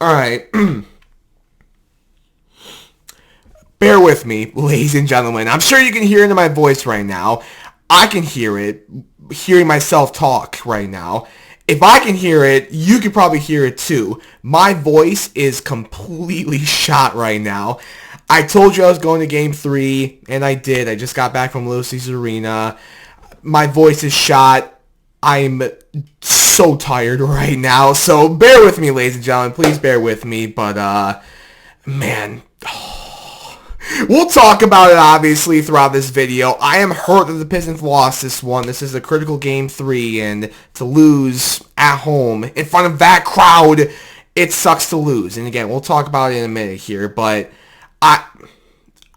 All right. Bear with me, ladies and gentlemen. I'm sure you can hear it in my voice right now. I can hear it, hearing myself talk right now. If I can hear it, you can probably hear it too. My voice is completely shot right now. I told you I was going to Game 3, and I did. I just got back from Little Caesars Arena. My voice is shot. I'm so tired right now. So bear with me, ladies and gentlemen. Please bear with me. But, man... We'll talk about it, obviously, throughout this video. I am hurt that the Pistons lost this one. This is a critical Game 3, and to lose at home in front of that crowd, it sucks to lose. And again, we'll talk about it in a minute here, but I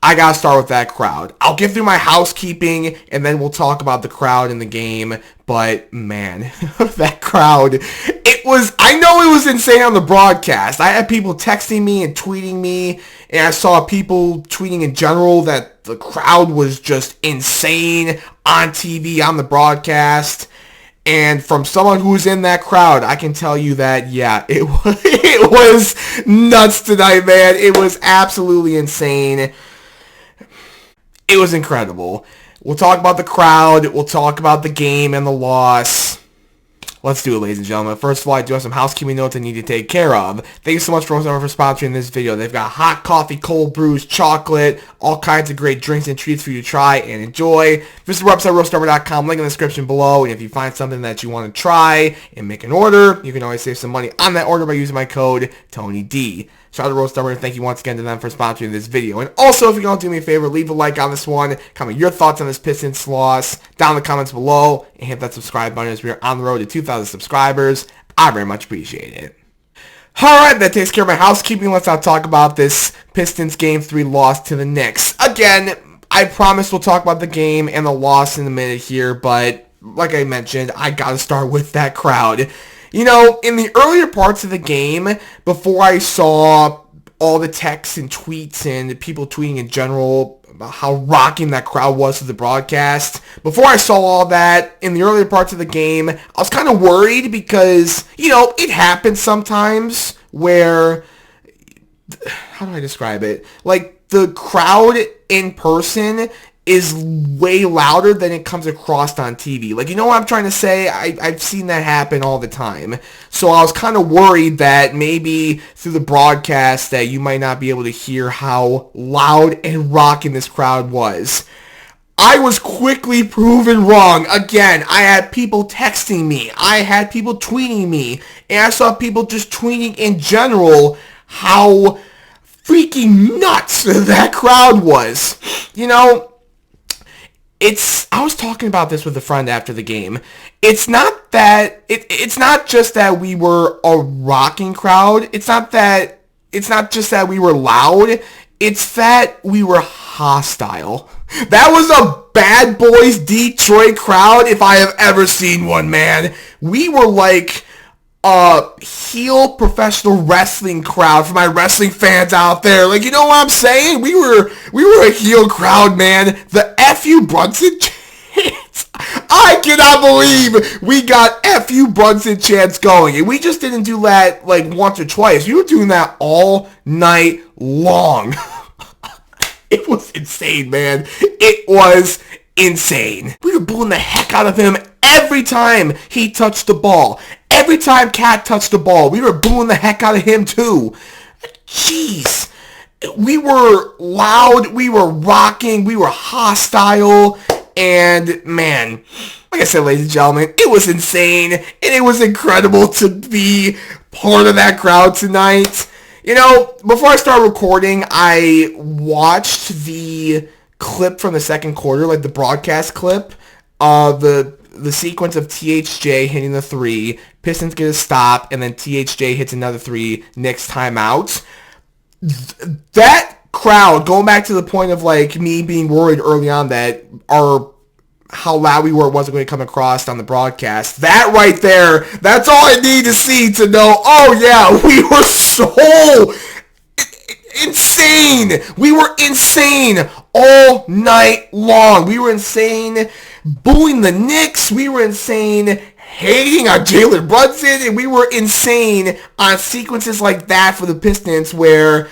gotta start with that crowd. I'll get through my housekeeping, and then we'll talk about the crowd in the game. But, man, that crowd, I know it was insane on the broadcast. I had people texting me and tweeting me, and I saw people tweeting in general that the crowd was just insane on TV, on the broadcast. And from someone who's in that crowd, I can tell you that, yeah, it was nuts tonight, man. It was absolutely insane. It was incredible. We'll talk about the crowd. We'll talk about the game and the loss. Let's do it, ladies and gentlemen. First of all, I do have some housekeeping notes I need to take care of. Thank you so much for sponsoring this video. They've got hot coffee, cold brews, chocolate, all kinds of great drinks and treats for you to try and enjoy. Visit the website, roastarmer.com, link in the description below. And if you find something that you want to try and make an order, you can always save some money on that order by using my code TonyD. Shout out to Roast Armor, and thank you once again to them for sponsoring this video. And also, if you don't do me a favor, leave a like on this one, comment your thoughts on this Pistons loss down in the comments below, and hit that subscribe button as we are on the road to 2,000 subscribers. I very much appreciate it. Alright, that takes care of my housekeeping. Let's now talk about this Pistons Game 3 loss to the Knicks. Again, I promise we'll talk about the game and the loss in a minute here, but like I mentioned, I gotta start with that crowd. You know, in the earlier parts of the game, before I saw all the texts and tweets and people tweeting in general about how rocking that crowd was to the broadcast, before I saw all that, in the earlier parts of the game, I was kind of worried because, you know, it happens sometimes where, how do I describe it? Like, the crowd in person is way louder than it comes across on TV. Like, you know what I'm trying to say? I've seen that happen all the time. So I was kind of worried that maybe through the broadcast that you might not be able to hear how loud and rocking this crowd was. I was quickly proven wrong. Again, I had people texting me. I had people tweeting me. And I saw people just tweeting in general how freaking nuts that crowd was. You know, I was talking about this with a friend after the game. It's not just that we were a rocking crowd. It's not just that we were loud. It's that we were hostile. That was a Bad Boys Detroit crowd if I have ever seen one, man. We were like a heel professional wrestling crowd for my wrestling fans out there. Like, you know what I'm saying? We were a heel crowd, man. The F.U. Brunson chants. I cannot believe we got F.U. Brunson chants going. And we just didn't do that like once or twice. We were doing that all night long. It was insane, man. It was insane. We were booing the heck out of him every time he touched the ball. Every time Cat touched the ball, we were booing the heck out of him too. Jeez. We were loud, we were rocking, we were hostile, and man, like I said, ladies and gentlemen, it was insane, and it was incredible to be part of that crowd tonight. You know, before I started recording, I watched the clip from the second quarter, like the broadcast clip, the sequence of THJ hitting the three, Pistons get a stop, and then THJ hits another three, Knicks timeout. That crowd, going back to the point of like me being worried early on that how loud we were wasn't going to come across on the broadcast. That right there, that's all I need to see to know, oh yeah, we were so insane. We were insane all night long. We were insane booing the Knicks. We were insane hating on Jalen Brunson, and we were insane on sequences like that for the Pistons where,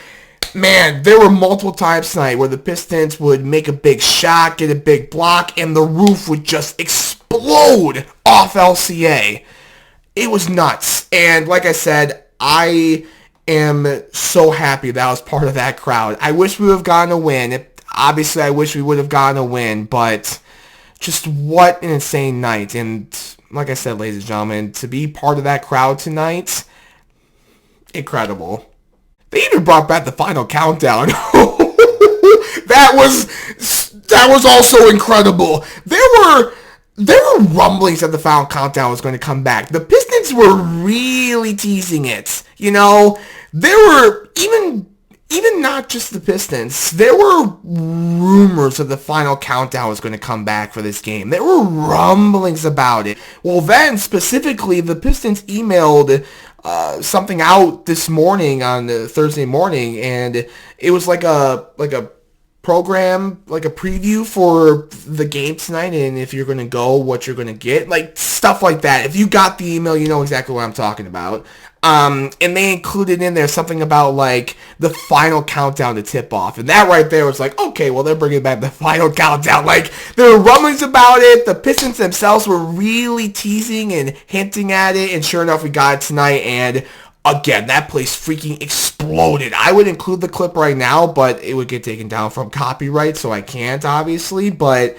man, there were multiple times tonight where the Pistons would make a big shot, get a big block, and the roof would just explode off LCA. It was nuts. And like I said, I am so happy that I was part of that crowd. I wish we would have gotten a win. Obviously, I wish we would have gotten a win, but just what an insane night. And like I said, ladies and gentlemen, to be part of that crowd tonight, incredible. They even brought back the final countdown. That was also incredible. There were rumblings that the final countdown was going to come back. The Pistons were really teasing it. You know, there were even not just the Pistons. There were rumors that the final countdown was going to come back for this game. There were rumblings about it. Well, then specifically, the Pistons emailed something out this morning on Thursday morning, and it was like a program, like a preview for the game tonight, and if you're going to go, what you're going to get, like stuff like that. If you got the email, you know exactly what I'm talking about. And they included in there something about like the final countdown to tip off, and that right there was like, okay, well, they're bringing back the final countdown. Like, there were rumblings about it. The Pistons themselves were really teasing and hinting at it, and sure enough, we got it tonight, and again, that place freaking exploded. I would include the clip right now, but it would get taken down from copyright, so I can't, obviously. But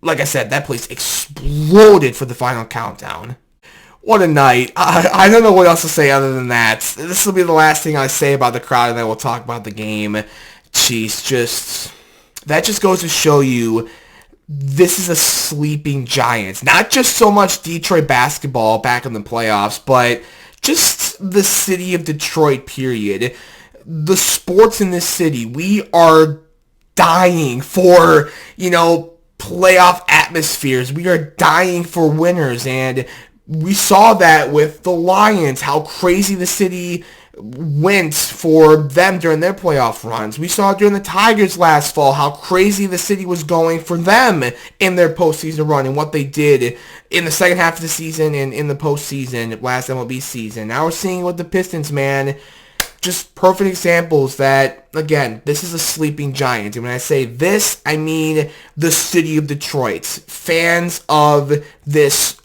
like I said, that place exploded for the final countdown. What a night. I don't know what else to say other than that. This will be the last thing I say about the crowd, and then we'll talk about the game. Jeez, that just goes to show you this is a sleeping giant. Not just so much Detroit basketball back in the playoffs, but just the city of Detroit, period. The sports in this city, we are dying for, playoff atmospheres. We are dying for winners, and we saw that with the Lions, how crazy the city went for them during their playoff runs. We saw during the Tigers last fall how crazy the city was going for them in their postseason run and what they did in the second half of the season and in the postseason, last MLB season. Now we're seeing with the Pistons, man, just perfect examples that, again, this is a sleeping giant. And when I say this, I mean the city of Detroit. Fans of this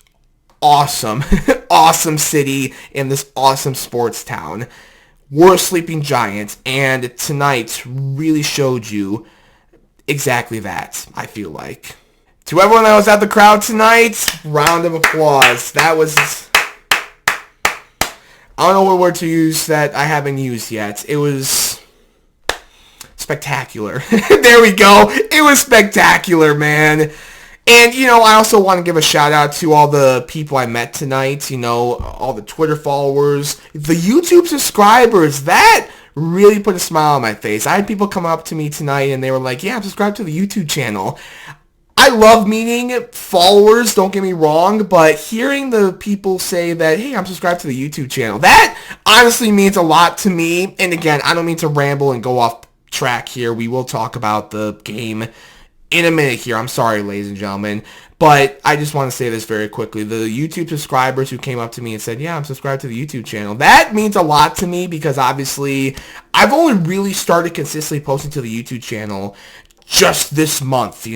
awesome, awesome city in this awesome sports town. We're a sleeping giant, and tonight really showed you exactly that, I feel like. To everyone that was at the crowd tonight, round of applause. That was, I don't know what word to use that I haven't used yet. It was spectacular. There we go. It was spectacular, man. And, I also want to give a shout out to all the people I met tonight, all the Twitter followers, the YouTube subscribers. That really put a smile on my face. I had people come up to me tonight and they were like, yeah, I'm subscribed to the YouTube channel. I love meeting followers, don't get me wrong, but hearing the people say that, hey, I'm subscribed to the YouTube channel, that honestly means a lot to me. And again, I don't mean to ramble and go off track here. We will talk about the game in a minute here. I'm sorry, ladies and gentlemen, but I just want to say this very quickly. The YouTube subscribers who came up to me and said, yeah, I'm subscribed to the YouTube channel, that means a lot to me because obviously I've only really started consistently posting to the YouTube channel just this month,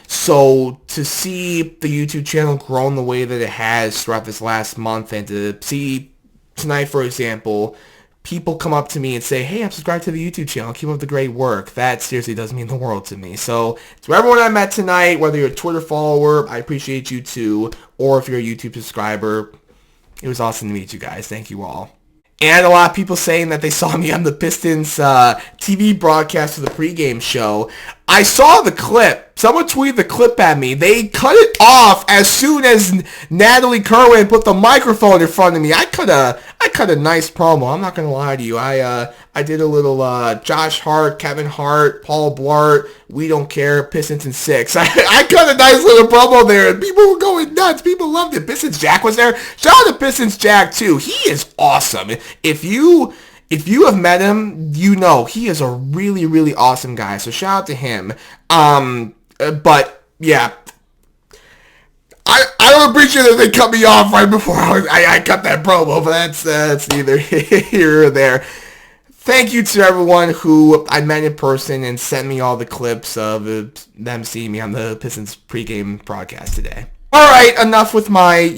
so to see the YouTube channel grow in the way that it has throughout this last month, and to see tonight, for example, people come up to me and say, hey, I'm subscribed to the YouTube channel, keep up the great work, that seriously does mean the world to me. So to everyone I met tonight, whether you're a Twitter follower, I appreciate you too, or if you're a YouTube subscriber, it was awesome to meet you guys. Thank you all. And a lot of people saying that they saw me on the Pistons TV broadcast for the pregame show. I saw the clip. Someone tweeted the clip at me. They cut it off as soon as Natalie Kerwin put the microphone in front of me. I cut a nice promo. I'm not gonna lie to you. I did a little Josh Hart, Kevin Hart, Paul Blart, We Don't Care, Pistons in 6. I cut a nice little promo there, and people were going nuts. People loved it. Pistons Jack was there. Shout out to Pistons Jack too. He is awesome. If you have met him, he is a really, really awesome guy. So shout out to him. But yeah, I don't appreciate that they cut me off right before I cut that promo, but that's neither here or there. Thank you to everyone who I met in person and sent me all the clips of them seeing me on the Pistons pregame broadcast today. All right, enough with my,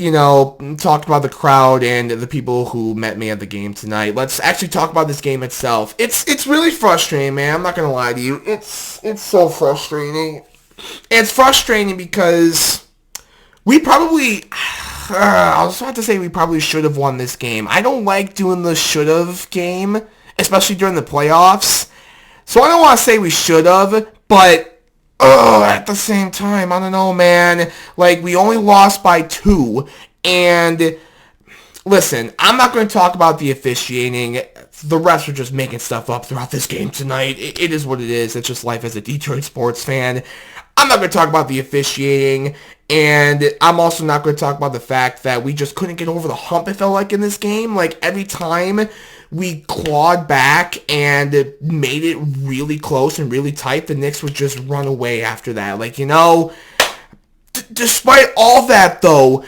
talk about the crowd and the people who met me at the game tonight. Let's actually talk about this game itself. It's really frustrating, man. I'm not gonna lie to you. It's so frustrating. It's frustrating because we probably, I was about to say we probably should have won this game. I don't like doing the should have game, especially during the playoffs. So I don't want to say we should have, but at the same time, I don't know, man. Like, we only lost by 2, and listen, I'm not going to talk about the officiating. The refs are just making stuff up throughout this game tonight. It is what it is. It's just life as a Detroit sports fan. I'm not going to talk about the officiating, and I'm also not going to talk about the fact that we just couldn't get over the hump, it felt like, in this game. Like, every time we clawed back and made it really close and really tight, the Knicks would just run away after that. Like, despite all that, though,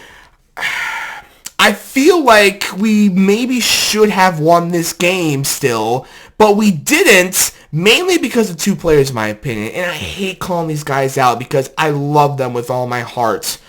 I feel like we maybe should have won this game still, but we didn't, mainly because of 2 players, in my opinion. And I hate calling these guys out because I love them with all my heart.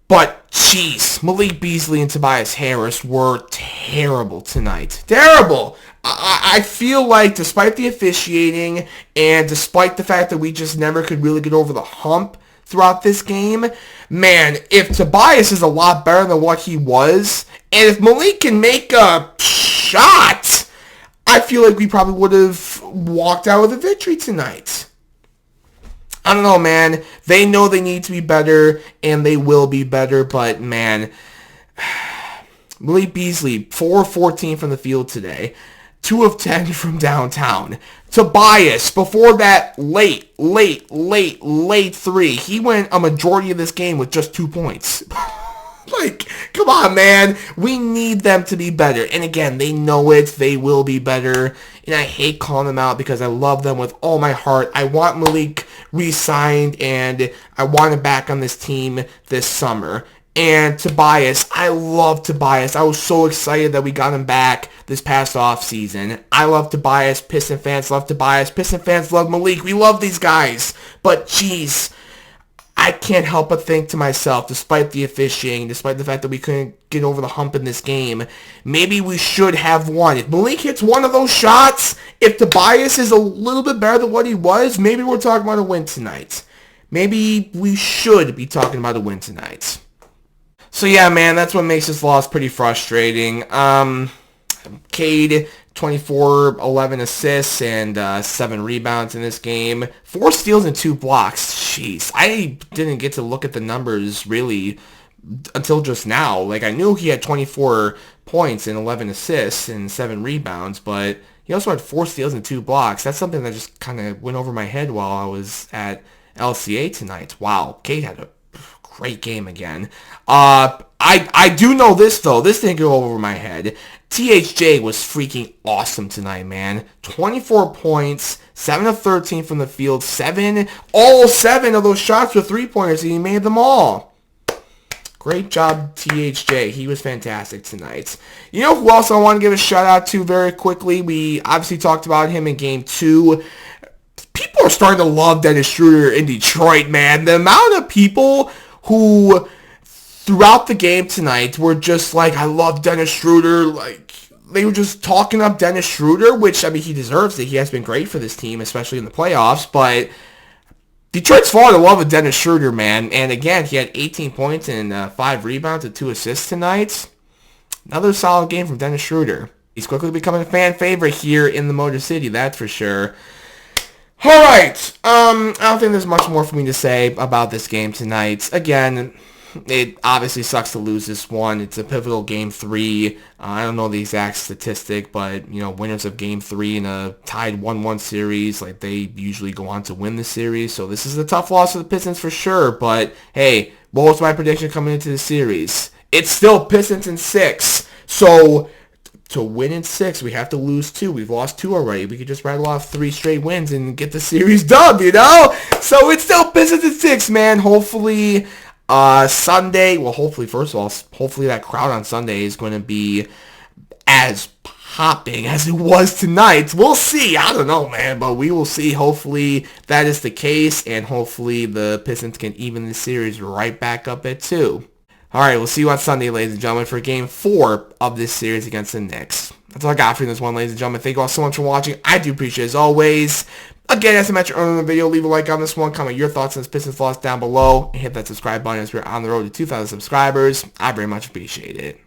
But, jeez, Malik Beasley and Tobias Harris were terrible tonight. Terrible! I feel like, despite the officiating, and despite the fact that we just never could really get over the hump throughout this game, man, if Tobias is a lot better than what he was, and if Malik can make a shot, I feel like we probably would have walked out with a victory tonight. I don't know, man. They know they need to be better, and they will be better, but, man, Malik Beasley, 4 of 14 from the field today, 2 of 10 from downtown. Tobias, before that late 3, he went a majority of this game with just 2 points. Like, come on, man. We need them to be better. And again, they know it. They will be better. And I hate calling them out because I love them with all my heart. I want Malik re-signed, and I want him back on this team this summer. And Tobias, I love Tobias. I was so excited that we got him back this past offseason. I love Tobias. Piston fans love Tobias. Piston fans love Malik. We love these guys. But, jeez, I can't help but think to myself, despite the officiating, despite the fact that we couldn't get over the hump in this game, maybe we should have won. If Malik hits one of those shots, if Tobias is a little bit better than what he was, maybe we're talking about a win tonight. Maybe we should be talking about a win tonight. So yeah, man, that's what makes this loss pretty frustrating. Cade, 24, 11 assists, and 7 rebounds in this game. 4 steals and 2 blocks. Jeez, I didn't get to look at the numbers, really, until just now. Like, I knew he had 24 points and 11 assists and 7 rebounds, but he also had 4 steals and 2 blocks. That's something that just kind of went over my head while I was at LCA tonight. Wow, Cade had a great game again. I do know this, though. This didn't go over my head. THJ was freaking awesome tonight, man. 24 points, 7 of 13 from the field, all 7 of those shots were 3-pointers, and he made them all. Great job, THJ. He was fantastic tonight. You know who else I want to give a shout-out to very quickly? We obviously talked about him in Game 2. People are starting to love Dennis Schroeder in Detroit, man. The amount of people who throughout the game tonight were just like, I love Dennis Schroeder. Like, they were just talking up Dennis Schroeder, which, I mean, he deserves it. He has been great for this team, especially in the playoffs. But Detroit's fallen in love with Dennis Schroeder, man. And again, he had 18 points and 5 rebounds and 2 assists tonight. Another solid game from Dennis Schroeder. He's quickly becoming a fan favorite here in the Motor City, that's for sure. All right. I don't think there's much more for me to say about this game tonight. Again, it obviously sucks to lose this one. It's a pivotal Game 3. I don't know the exact statistic, but, winners of Game 3 in a tied 1-1 series, like, they usually go on to win the series. So this is a tough loss for the Pistons for sure. But, hey, what was my prediction coming into the series? It's still Pistons in 6. So to win in 6, we have to lose 2. We've lost 2 already. We could just rattle off 3 straight wins and get the series done, So it's still Pistons in 6, man. Hopefully Sunday, well, hopefully, first of all, hopefully that crowd on Sunday is going to be as popping as it was tonight. We'll see. I don't know, man, but we will see. Hopefully that is the case, and hopefully the Pistons can even the series right back up at 2. All right, we'll see you on Sunday, ladies and gentlemen, for Game 4 of this series against the Knicks. That's all I got for you this one, ladies and gentlemen. Thank you all so much for watching. I do appreciate it as always. Again, as I mentioned earlier in the video, leave a like on this one, comment your thoughts on this Pistons loss down below, and hit that subscribe button as we're on the road to 2,000 subscribers. I very much appreciate it.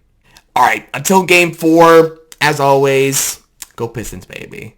All right, until Game 4, as always, go Pistons, baby.